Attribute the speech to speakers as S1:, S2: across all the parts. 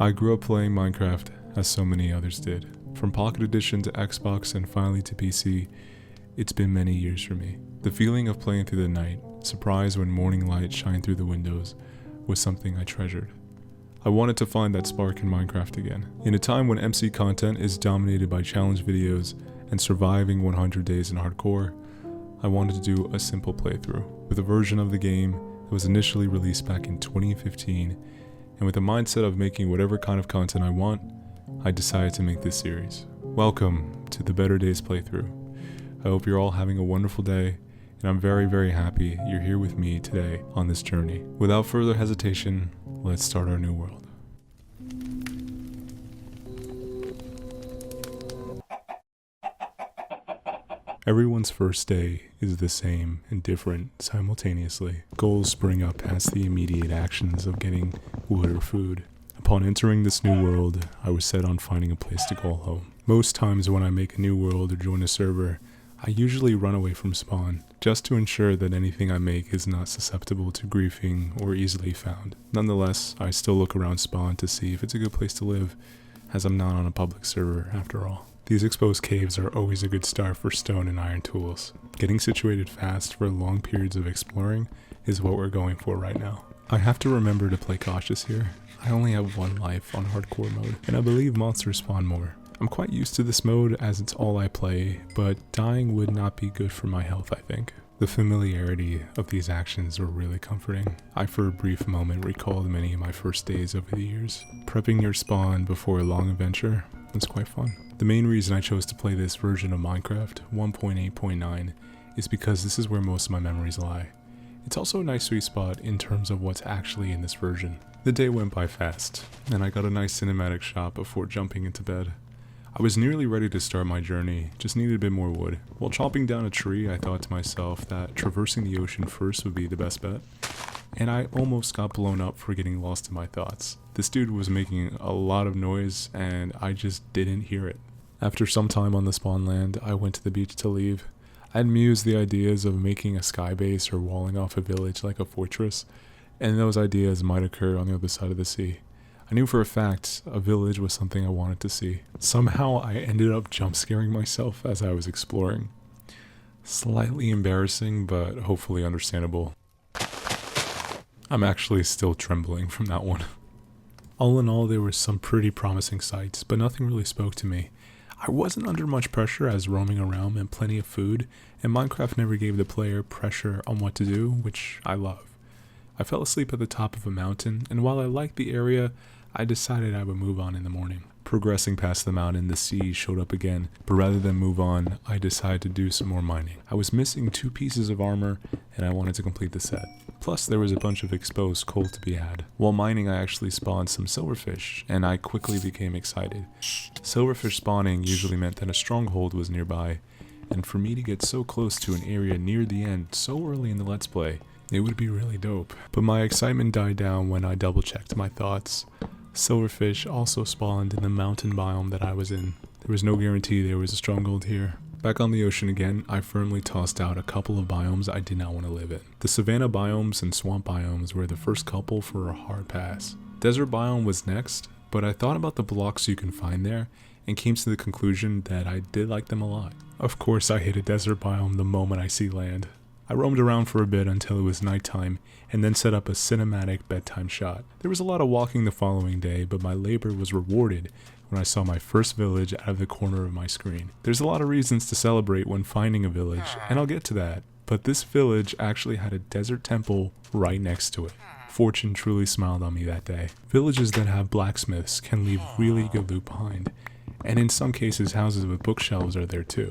S1: I grew up playing Minecraft as so many others did. From Pocket Edition to Xbox and finally to PC, it's been many years for me. The feeling of playing through the night, surprise when morning light shined through the windows, was something I treasured. I wanted to find that spark in Minecraft again. In a time when MC content is dominated by challenge videos and surviving 100 days in hardcore, I wanted to do a simple playthrough with a version of the game that was initially released back in 2015, and with a mindset of making whatever kind of content I want, I decided to make this series. Welcome to the Better Days playthrough. I hope you're all having a wonderful day, and I'm very, very happy you're here with me today on this journey. Without further hesitation, let's start our new world. Everyone's first day is the same and different simultaneously. Goals spring up past the immediate actions of getting wood or food. Upon entering this new world, I was set on finding a place to call home. Most times when I make a new world or join a server, I usually run away from spawn, just to ensure that anything I make is not susceptible to griefing or easily found. Nonetheless, I still look around spawn to see if it's a good place to live, as I'm not on a public server after all. These exposed caves are always a good start for stone and iron tools. Getting situated fast for long periods of exploring is what we're going for right now. I have to remember to play cautious here. I only have one life on hardcore mode, and I believe monsters spawn more. I'm quite used to this mode as it's all I play, but dying would not be good for my health, I think. The familiarity of these actions were really comforting. I for a brief moment recalled many of my first days over the years. Prepping your spawn before a long adventure was quite fun. The main reason I chose to play this version of Minecraft 1.8.9 is because this is where most of my memories lie. It's also a nice sweet spot in terms of what's actually in this version. The day went by fast, and I got a nice cinematic shot before jumping into bed. I was nearly ready to start my journey, just needed a bit more wood. While chopping down a tree, I thought to myself that traversing the ocean first would be the best bet, and I almost got blown up for getting lost in my thoughts. This dude was making a lot of noise, and I just didn't hear it. After some time on the spawn land, I went to the beach to leave. I had mused the ideas of making a sky base or walling off a village like a fortress, and those ideas might occur on the other side of the sea. I knew for a fact a village was something I wanted to see. Somehow I ended up jump scaring myself as I was exploring. Slightly embarrassing, but hopefully understandable. I'm actually still trembling from that one. All in all, there were some pretty promising sights, but nothing really spoke to me. I wasn't under much pressure as roaming around meant plenty of food, and Minecraft never gave the player pressure on what to do, which I love. I fell asleep at the top of a mountain, and while I liked the area, I decided I would move on in the morning. Progressing past the mountain, the sea showed up again, but rather than move on, I decided to do some more mining. I was missing 2 pieces of armor, and I wanted to complete the set. Plus, there was a bunch of exposed coal to be had. While mining, I actually spawned some silverfish, and I quickly became excited. Silverfish spawning usually meant that a stronghold was nearby, and for me to get so close to an area near the end so early in the Let's Play, it would be really dope. But my excitement died down when I double-checked my thoughts. Silverfish also spawned in the mountain biome that I was in. There was no guarantee there was a stronghold here. Back on the ocean again, I firmly tossed out a couple of biomes I did not want to live in. The savanna biomes and swamp biomes were the first couple for a hard pass. Desert biome was next, but I thought about the blocks you can find there and came to the conclusion that I did like them a lot. Of course I hit a desert biome the moment I see land. I roamed around for a bit until it was nighttime, and then set up a cinematic bedtime shot. There was a lot of walking the following day, but my labor was rewarded when I saw my first village out of the corner of my screen. There's a lot of reasons to celebrate when finding a village, and I'll get to that, but this village actually had a desert temple right next to it. Fortune truly smiled on me that day. Villages that have blacksmiths can leave really good loot behind, and in some cases houses with bookshelves are there too.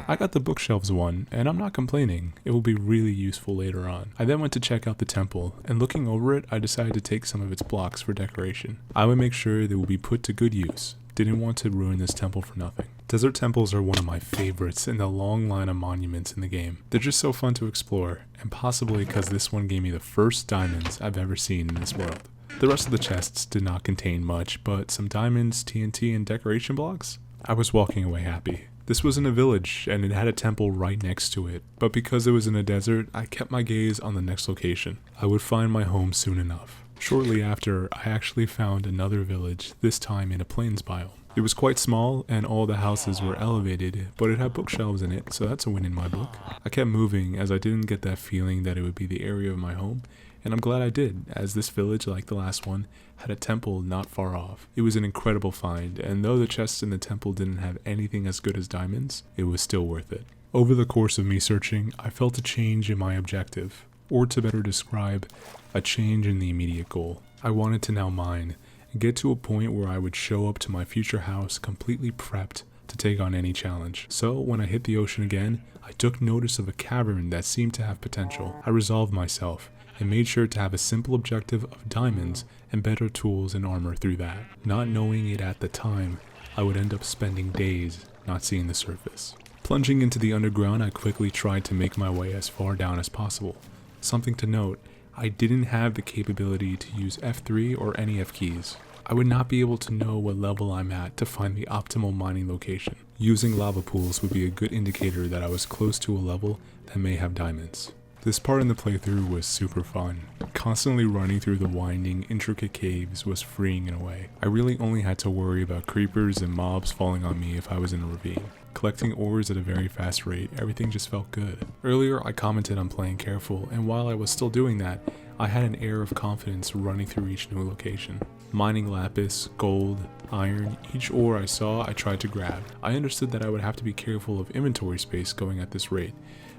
S1: I got the bookshelves one, and I'm not complaining. It will be really useful later on. I then went to check out the temple, and looking over it, I decided to take some of its blocks for decoration. I would make sure they will be put to good use. Didn't want to ruin this temple for nothing. Desert temples are one of my favorites in the long line of monuments in the game. They're just so fun to explore, and possibly because this one gave me the first diamonds I've ever seen in this world. The rest of the chests did not contain much, but some diamonds, TNT, and decoration blocks? I was walking away happy. This was in a village, and it had a temple right next to it, but because it was in a desert, I kept my gaze on the next location. I would find my home soon enough. Shortly after, I actually found another village, this time in a plains biome. It was quite small and all the houses were elevated, but it had bookshelves in it, so that's a win in my book. I kept moving as I didn't get that feeling that it would be the area of my home, and I'm glad I did, as this village, like the last one, had a temple not far off. It was an incredible find, and though the chests in the temple didn't have anything as good as diamonds, it was still worth it. Over the course of me searching, I felt a change in my objective, or to better describe, a change in the immediate goal. I wanted to now mine, and get to a point where I would show up to my future house completely prepped to take on any challenge. So when I hit the ocean again, I took notice of a cavern that seemed to have potential. I resolved myself, and made sure to have a simple objective of diamonds and better tools and armor through that. Not knowing it at the time, I would end up spending days not seeing the surface. Plunging into the underground, I quickly tried to make my way as far down as possible. Something to note, I didn't have the capability to use F3 or any F keys. I would not be able to know what level I'm at to find the optimal mining location. Using lava pools would be a good indicator that I was close to a level that may have diamonds. This part in the playthrough was super fun. Constantly running through the winding, intricate caves was freeing in a way. I really only had to worry about creepers and mobs falling on me if I was in a ravine. Collecting ores at a very fast rate, everything just felt good. Earlier I commented on playing careful, and while I was still doing that, I had an air of confidence running through each new location. Mining lapis, gold, iron, each ore I saw I tried to grab. I understood that I would have to be careful of inventory space going at this rate,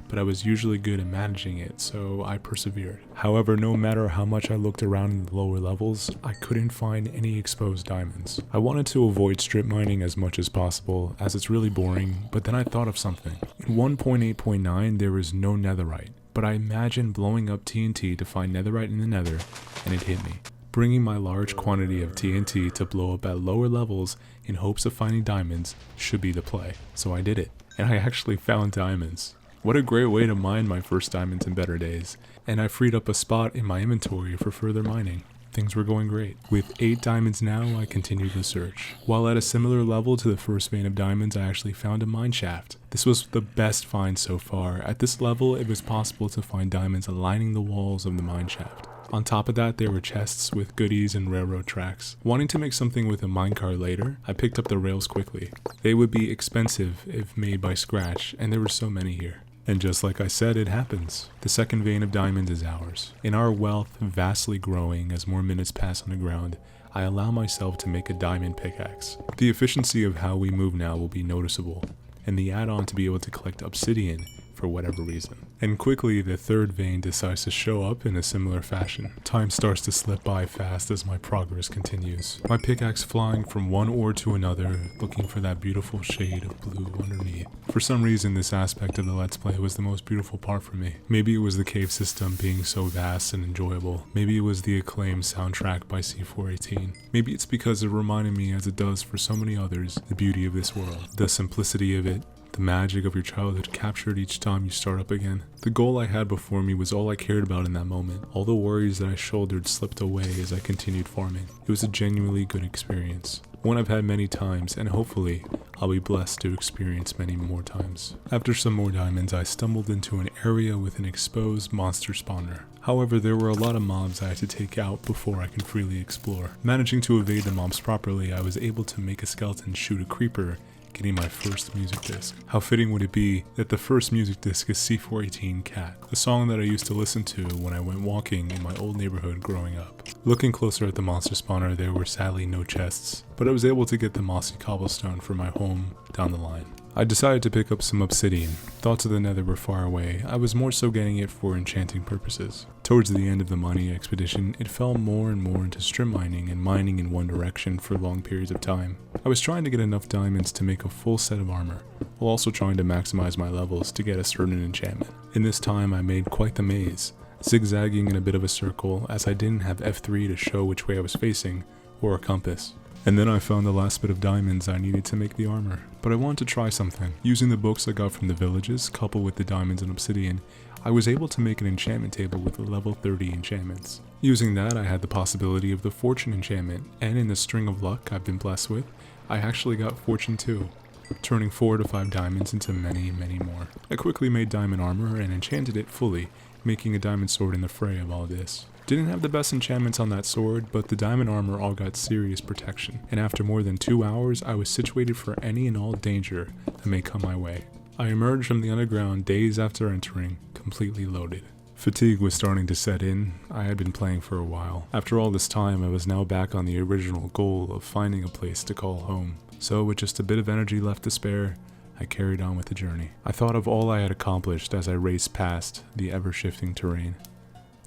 S1: but I was usually good at managing it, so I persevered. However, no matter how much I looked around in the lower levels, I couldn't find any exposed diamonds. I wanted to avoid strip mining as much as possible, as it's really boring, but then I thought of something. In 1.8.9 there is no netherite, but I imagined blowing up TNT to find netherite in the nether, and it hit me. Bringing my large quantity of TNT to blow up at lower levels in hopes of finding diamonds should be the play, so I did it, and I actually found diamonds. What a great way to mine my first diamonds in better days, and I freed up a spot in my inventory for further mining. Things were going great. With 8 diamonds now, I continued the search. While at a similar level to the first vein of diamonds, I actually found a mine shaft. This was the best find so far. At this level, it was possible to find diamonds lining the walls of the mine shaft. On top of that, there were chests with goodies and railroad tracks. Wanting to make something with a minecart later, I picked up the rails quickly. They would be expensive if made by scratch, and there were so many here. And just like I said, it happens. The second vein of diamonds is ours. In our wealth vastly growing as more minutes pass on the ground, I allow myself to make a diamond pickaxe. The efficiency of how we move now will be noticeable, and the add-on to be able to collect obsidian for whatever reason. And quickly, the third vein decides to show up in a similar fashion. Time starts to slip by fast as my progress continues. My pickaxe flying from one ore to another, looking for that beautiful shade of blue underneath. For some reason, this aspect of the Let's Play was the most beautiful part for me. Maybe it was the cave system being so vast and enjoyable. Maybe it was the acclaimed soundtrack by C418. Maybe it's because it reminded me, as it does for so many others, the beauty of this world. The simplicity of it. The magic of your childhood captured each time you start up again. The goal I had before me was all I cared about in that moment. All the worries that I shouldered slipped away as I continued farming. It was a genuinely good experience. One I've had many times, and hopefully, I'll be blessed to experience many more times. After some more diamonds, I stumbled into an area with an exposed monster spawner. However, there were a lot of mobs I had to take out before I could freely explore. Managing to evade the mobs properly, I was able to make a skeleton shoot a creeper, getting my first music disc. How fitting would it be that the first music disc is C418 Cat, a song that I used to listen to when I went walking in my old neighborhood growing up. Looking closer at the monster spawner, there were sadly no chests, but I was able to get the mossy cobblestone for my home down the line. I decided to pick up some obsidian. Thoughts of the nether were far away. I was more so getting it for enchanting purposes. Towards the end of the mining expedition, it fell more and more into strip mining and mining in one direction for long periods of time. I was trying to get enough diamonds to make a full set of armor, while also trying to maximize my levels to get a certain enchantment. In this time, I made quite the maze, zigzagging in a bit of a circle as I didn't have F3 to show which way I was facing, or a compass. And then I found the last bit of diamonds I needed to make the armor. But I wanted to try something. Using the books I got from the villages, coupled with the diamonds and obsidian, I was able to make an enchantment table with level 30 enchantments. Using that, I had the possibility of the fortune enchantment, and in the string of luck I've been blessed with, I actually got fortune 2, turning 4 to 5 diamonds into many, many more. I quickly made diamond armor and enchanted it fully, making a diamond sword in the fray of all this. Didn't have the best enchantments on that sword, but the diamond armor all got serious protection, and after more than 2 hours, I was situated for any and all danger that may come my way. I emerged from the underground days after entering, completely loaded. Fatigue was starting to set in. I had been playing for a while. After all this time, I was now back on the original goal of finding a place to call home. So with just a bit of energy left to spare, I carried on with the journey. I thought of all I had accomplished as I raced past the ever-shifting terrain.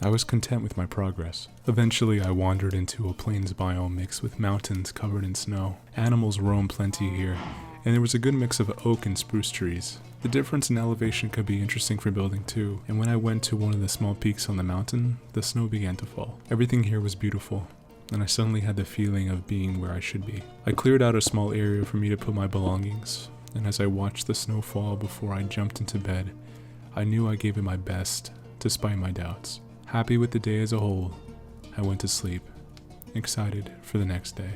S1: I was content with my progress. Eventually, I wandered into a plains biome mixed with mountains covered in snow. Animals roam plenty here, and there was a good mix of oak and spruce trees. The difference in elevation could be interesting for building too, and when I went to one of the small peaks on the mountain, the snow began to fall. Everything here was beautiful, and I suddenly had the feeling of being where I should be. I cleared out a small area for me to put my belongings, and as I watched the snow fall before I jumped into bed, I knew I gave it my best, despite my doubts. Happy with the day as a whole, I went to sleep, excited for the next day.